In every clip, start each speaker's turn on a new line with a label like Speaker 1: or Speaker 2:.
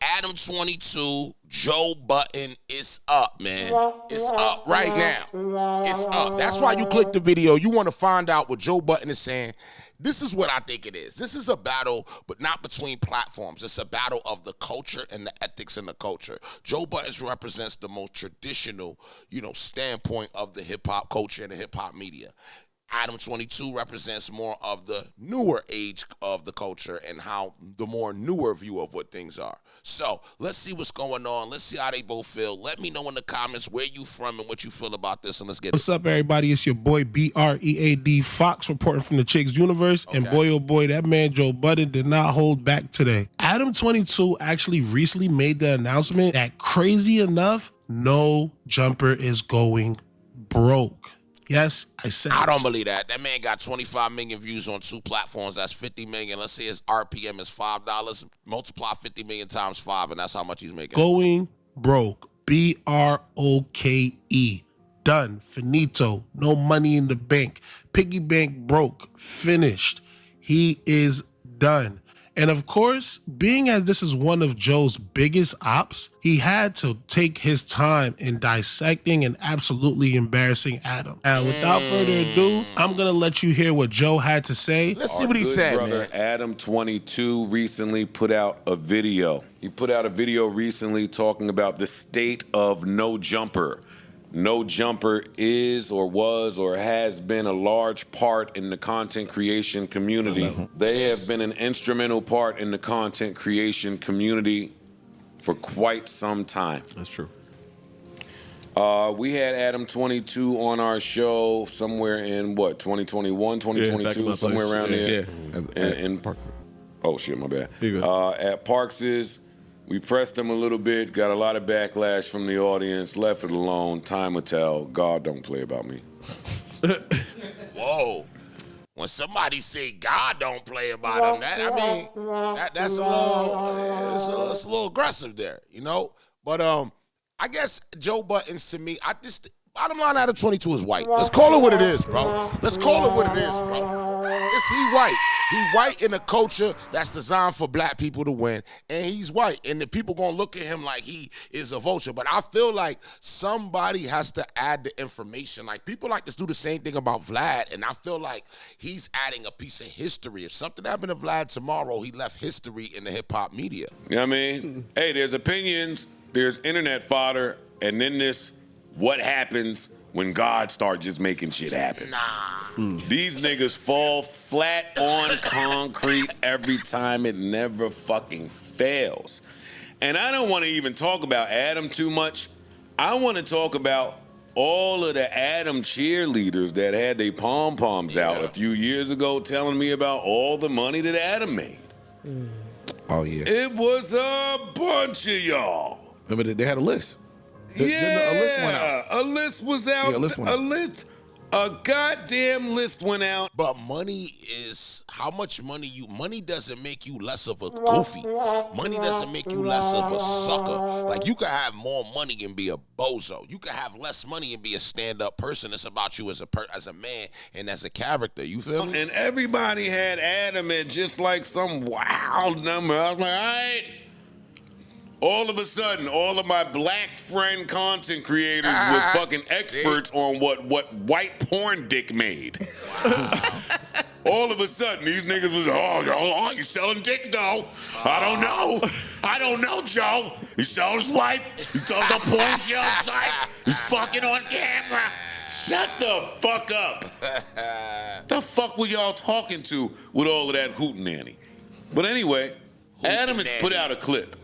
Speaker 1: Adam22, Joe Budden, it's up, man. It's up right now. It's up. That's why you click the video. You want to find out what Joe Budden is saying. This is what I think it is. This is a battle, but not between platforms. It's a battle of the culture and the ethics in the culture. Joe Budden represents the most traditional, standpoint of the hip-hop culture and the hip-hop media. Adam22 represents more of the newer age of the culture and how the more newer view of what things are. So let's see what's going on. Let's see how they both feel. Let me know in the comments where you from and what you feel about this, and let's get it.
Speaker 2: What's up, everybody? It's your boy BREAD Fox reporting from the Chicks Universe. Okay. And boy, oh boy, that man Joe Budden did not hold back today. Adam22 actually recently made the announcement that, crazy enough, No Jumper is going broke. Yes, I said
Speaker 1: I don't believe that. That man got 25 million views on 2 platforms. That's 50 million. Let's say his RPM is $5. Multiply 50 million times 5, and that's how much he's making.
Speaker 2: Going broke. BROKE. Done. Finito. No money in the bank. Piggy bank broke. Finished. He is done. And of course, being as this is one of Joe's biggest ops, he had to take his time in dissecting and absolutely embarrassing Adam. Now, without further ado, I'm going to let you hear what Joe had to say.
Speaker 1: Let's see what he said,
Speaker 3: brother, man. Adam22 recently put out a video. He put out a video recently talking about the state of No Jumper. No Jumper is or was or has been a large part in the content creation community. They have been an instrumental part in the content creation community for quite some time.
Speaker 4: That's true.
Speaker 3: We had Adam22 on our show somewhere in, 2021, 2022, somewhere around there.
Speaker 4: Yeah.
Speaker 3: In
Speaker 4: Park.
Speaker 3: Oh, shit, my bad.
Speaker 4: Good.
Speaker 3: At Parks's. We pressed him a little bit, got a lot of backlash from the audience, left it alone. Time will tell. God don't play about me.
Speaker 1: Whoa. When somebody say God don't play about him, that's a little aggressive there, But I guess Joe Budden, to me, bottom line, Adam22 is white. Let's call it what it is, bro. Let's call it what it is, bro. He white. He white in a culture that's designed for black people to win, and he's white, and the people gonna look at him like he is a vulture. But I feel like somebody has to add the information. Like, people like to do the same thing about Vlad, and I feel like he's adding a piece of history. If something happened to Vlad tomorrow, he left history in the hip-hop media.
Speaker 3: You know what I mean? Hey, there's opinions, there's internet fodder, and then this what happens when God starts just making shit happen. These niggas fall flat on concrete every time. It never fucking fails. And I don't want to even talk about Adam too much. I want to talk about all of the Adam cheerleaders that had their pom-poms out a few years ago telling me about all the money that Adam made.
Speaker 4: Oh, yeah.
Speaker 3: It was a bunch of y'all.
Speaker 4: Remember, they had a list.
Speaker 3: A list went out. A list was out.
Speaker 4: Yeah, a list went out.
Speaker 3: A goddamn list went out.
Speaker 1: But money is how much money money doesn't make you less of a goofy. Money doesn't make you less of a sucker. Like, you could have more money and be a bozo. You could have less money and be a stand-up person. It's about you as a man and as a character. You feel me?
Speaker 3: And everybody had Adam at just like some wild number. I was like, all right. All of a sudden, all of my black friend content creators was fucking experts on what white porn dick made. All of a sudden, these niggas was, oh, you selling dick, though? I don't know, Joe. He sold his wife. He sold the porn show site. He's fucking on camera. Shut the fuck up. The fuck were y'all talking to with all of that hootenanny? But anyway, Adam has put out a clip.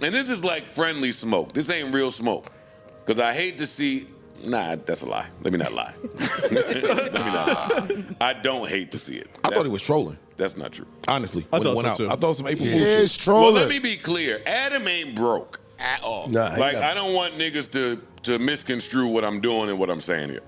Speaker 3: And this is like friendly smoke. This ain't real smoke. Because I hate to see... Nah, that's a lie. Let me not lie. I don't hate to see it.
Speaker 4: I thought he was trolling.
Speaker 3: That's not true.
Speaker 4: Honestly,
Speaker 5: I
Speaker 4: when it
Speaker 5: thought
Speaker 4: went
Speaker 5: so
Speaker 4: out.
Speaker 5: too.
Speaker 4: I thought some April Fool's shit.
Speaker 1: It's trolling.
Speaker 3: Well, let me be clear. Adam ain't broke.
Speaker 1: At all.
Speaker 5: Nah,
Speaker 3: I don't want niggas to misconstrue what I'm doing and what I'm saying here.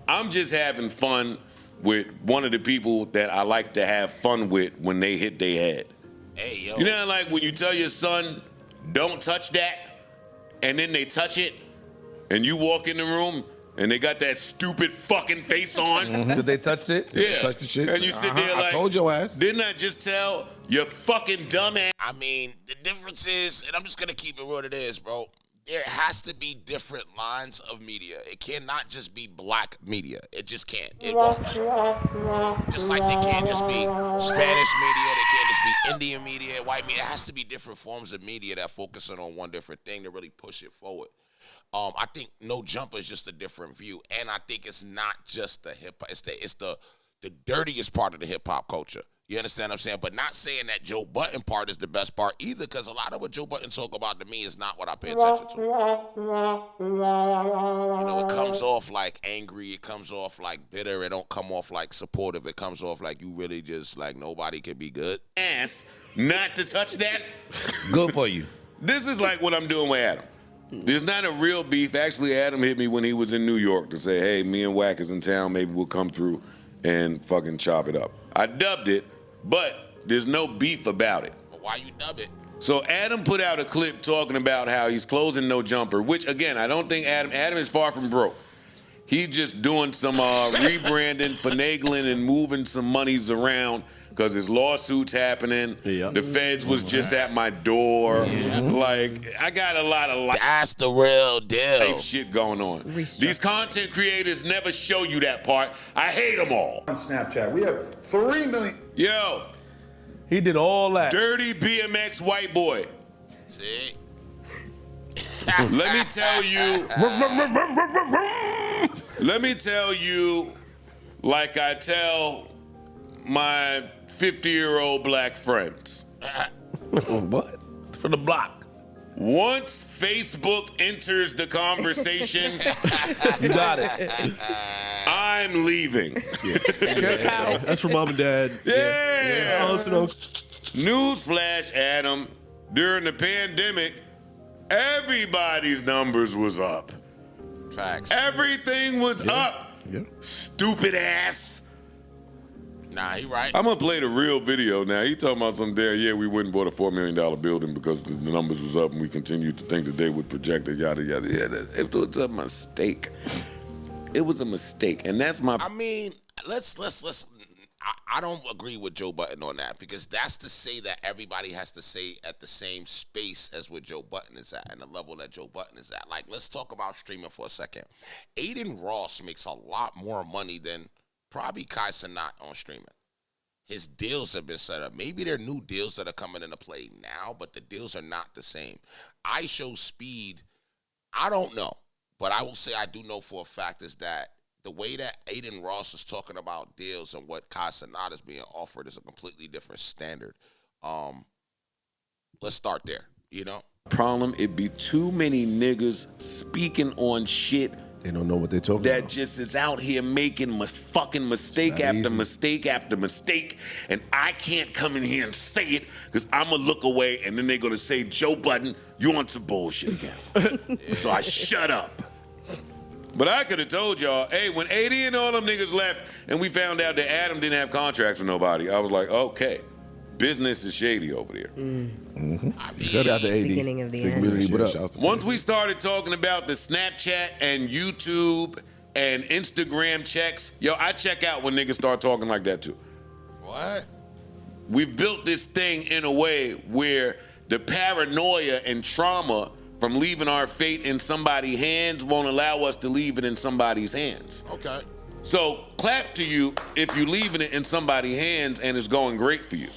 Speaker 3: I'm just having fun with one of the people that I like to have fun with when they hit their head.
Speaker 1: Hey, yo.
Speaker 3: You know, like when you tell your son, don't touch that, and then they touch it, and you walk in the room, and they got that stupid fucking face on.
Speaker 5: Did they touch it?
Speaker 3: Yeah.
Speaker 4: Touch the shit.
Speaker 3: And you sit there like,
Speaker 4: I told your ass.
Speaker 3: Didn't I just tell You fucking dumbass.
Speaker 1: I mean, the difference is, and I'm just going to keep it what it is, bro. There has to be different lines of media. It cannot just be black media. It just can't. It won't. Just like they can't just be Spanish media. They can't just be Indian media, white media. It has to be different forms of media that focusing on one different thing to really push it forward. I think No Jumper is just a different view. And I think it's not just the hip-hop. It's the dirtiest part of the hip-hop culture. You understand what I'm saying? But not saying that Joe Budden part is the best part either, because a lot of what Joe Budden talk about to me is not what I pay attention to. You know, it comes off like angry. It comes off like bitter. It don't come off like supportive. It comes off like you really just like nobody can be good.
Speaker 3: Ass not to touch that.
Speaker 4: Good for you.
Speaker 3: This is like what I'm doing with Adam. There's not a real beef. Actually, Adam hit me when he was in New York to say, hey, me and Wack is in town. Maybe we'll come through and fucking chop it up. I dubbed it, but there's no beef about it.
Speaker 1: But why you dub it?
Speaker 3: So Adam put out a clip talking about how he's closing No Jumper, which, again, I don't think Adam is far from broke. He's just doing some rebranding, finagling, and moving some monies around because his lawsuit's happening. Yeah. The feds was just at my door. Yeah. Like, I got a lot of
Speaker 1: that's the real deal.
Speaker 3: Shit going on. These content creators never show you that part. I hate them all.
Speaker 5: On Snapchat, we have 3 million.
Speaker 3: Yo.
Speaker 6: He did all that.
Speaker 3: Dirty BMX white boy.
Speaker 1: See?
Speaker 3: Let me tell you, like I tell my 50-year-old black friends.
Speaker 6: What? For the block.
Speaker 3: Once Facebook enters the conversation,
Speaker 6: you got it.
Speaker 3: I'm leaving.
Speaker 6: Yeah. That's for mom and dad.
Speaker 3: Yeah.
Speaker 6: Yeah.
Speaker 3: Newsflash, Adam. During the pandemic, everybody's numbers was up.
Speaker 1: Facts.
Speaker 3: Everything was up.
Speaker 4: Yeah.
Speaker 3: Stupid ass.
Speaker 1: Nah, he right.
Speaker 3: I'm gonna play the real video now. He talking about some there. Yeah, we went and bought a $4 million building because the numbers was up, and we continued to think that they would project it. Yada yada yada. It was a mistake. It was a mistake, and that's my.
Speaker 1: I mean, let's. I don't agree with Joe Budden on that, because that's to say that everybody has to say at the same space as where Joe Budden is at and the level that Joe Budden is at. Like, let's talk about streaming for a second. Aiden Ross makes a lot more money than probably Kai Cenat on streaming. His deals have been set up. Maybe there are new deals that are coming into play now, but the deals are not the same. iShowSpeed, I don't know, but I will say I do know for a fact is that the way that Aiden Ross is talking about deals and what Kai Cenat is being offered is a completely different standard. Let's start there, you know?
Speaker 3: Problem, it be too many niggas speaking on shit.
Speaker 4: They don't know what they're talking
Speaker 3: that
Speaker 4: about.
Speaker 3: Just is out here making fucking mistake after mistake after mistake, and I can't come in here and say it because I'm going to look away, and then they're going to say, Joe Budden, you on some bullshit again. So I shut up. But I could have told y'all, hey, when 80 and all them niggas left and we found out that Adam didn't have contracts with nobody, I was like, okay, business is shady over there.
Speaker 4: Shout out to 80.
Speaker 7: Beginning of the end.
Speaker 3: Once we started talking about the Snapchat and YouTube and Instagram checks, yo, I check out when niggas start talking like that too.
Speaker 1: What?
Speaker 3: We've built this thing in a way where the paranoia and trauma from leaving our fate in somebody's hands won't allow us to leave it in somebody's hands.
Speaker 1: Okay.
Speaker 3: So clap to you if you're leaving it in somebody's hands and it's going great for you.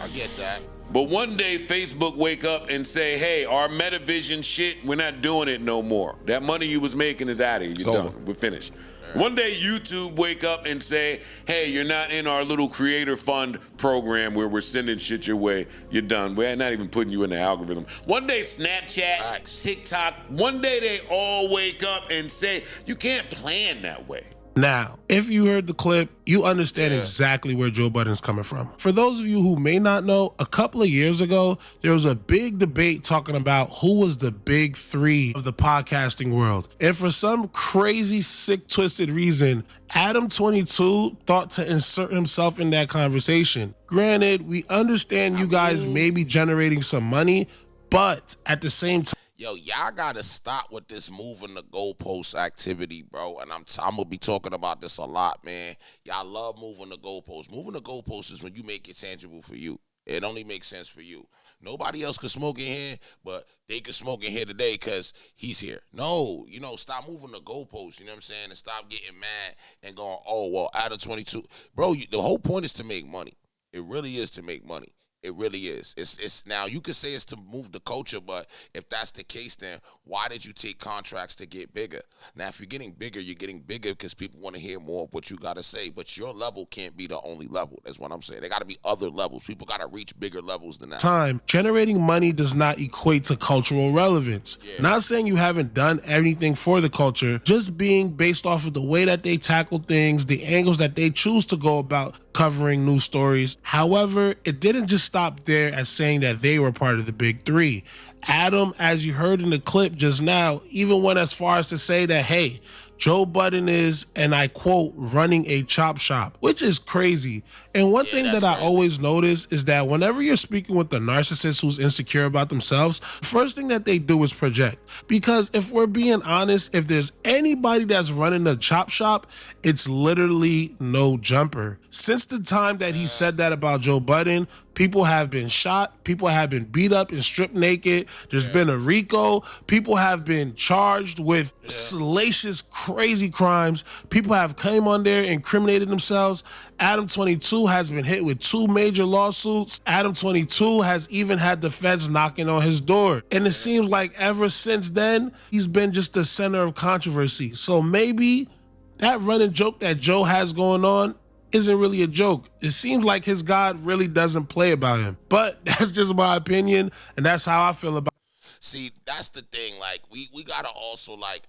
Speaker 1: I get that.
Speaker 3: But one day Facebook wake up and say, hey, our Metavision shit, we're not doing it no more. That money you was making is out of here. You're done. We're finished. One day YouTube wake up and say, hey, you're not in our little creator fund program where we're sending shit your way. You're done. We're not even putting you in the algorithm. One day Snapchat, TikTok, one day they all wake up and say, you can't plan that way.
Speaker 2: Now, if you heard the clip, you understand exactly where Joe Budden's coming from. For those of you who may not know, a couple of years ago, there was a big debate talking about who was the big three of the podcasting world. And for some crazy, sick, twisted reason, Adam22 thought to insert himself in that conversation. Granted, we understand you guys may be generating some money, but at the same time,
Speaker 1: yo, y'all gotta stop with this moving the goalpost activity, bro. And I'm gonna be talking about this a lot, man. Y'all love moving the goalposts. Moving the goalposts is when you make it tangible for you. It only makes sense for you. Nobody else could smoke in here, but they could smoke in here today because he's here. No, stop moving the goalposts, you know what I'm saying? And stop getting mad and going, oh, well, Adam22. Bro, the whole point is to make money. It really is to make money. It really is. It's now you could say it's to move the culture, but if that's the case, then why did you take contracts to get bigger? Now, if you're getting bigger because people want to hear more of what you got to say, but your level can't be the only level. That's what I'm saying. There got to be other levels. People got to reach bigger levels than that.
Speaker 2: Time. Generating money does not equate to cultural relevance.
Speaker 1: Yeah.
Speaker 2: Not saying you haven't done anything for the culture, just being based off of the way that they tackle things, the angles that they choose to go about covering news stories. However, it didn't just stop there as saying that they were part of the big three. Adam, as you heard in the clip just now, even went as far as to say that, hey, Joe Budden is, and I quote, running a chop shop, which is crazy. And one thing that I always notice is that whenever you're speaking with the narcissist who's insecure about themselves, first thing that they do is project. Because if we're being honest, if there's anybody that's running a chop shop, it's literally No Jumper. Since the time that he said that about Joe Budden, people have been shot, people have been beat up and stripped naked. There's been a RICO. People have been charged with salacious, crazy crimes. People have came on there, incriminated themselves. Adam22 has been hit with 2 major lawsuits. Adam22 has even had the feds knocking on his door. And it seems like ever since then, he's been just the center of controversy. So maybe that running joke that Joe has going on isn't really a joke. It seems like his God really doesn't play about him. But that's just my opinion, and that's how I feel about it.
Speaker 1: See, that's the thing. Like, we gotta also, like,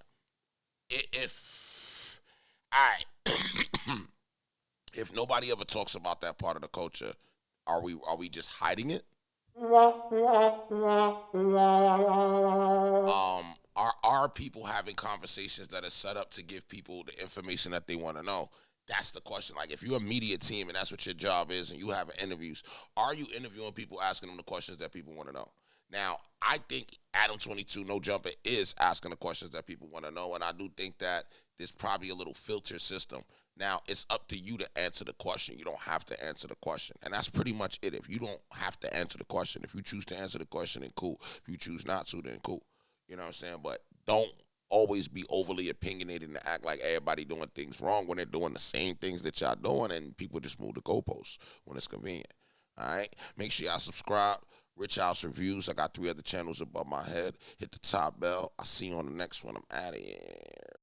Speaker 1: if all right, if nobody ever talks about that part of the culture, are we just hiding it? Are people having conversations that are set up to give people the information that they want to know? That's the question. Like, if you're a media team and that's what your job is and you have interviews, are you interviewing people, asking them the questions that people want to know? Now, I think Adam22, No Jumper, is asking the questions that people want to know, and I do think that there's probably a little filter system. Now, it's up to you to answer the question. You don't have to answer the question, and that's pretty much it. If you don't have to answer the question, if you choose to answer the question, then cool. If you choose not to, then cool. You know what I'm saying? But don't always be overly opinionated and act like everybody doing things wrong when they're doing the same things that y'all doing, and people just move the goalposts when it's convenient. All right? Make sure y'all subscribe. Rich House Reviews. I got 3 other channels above my head. Hit the top bell. I'll see you on the next one. I'm out of here.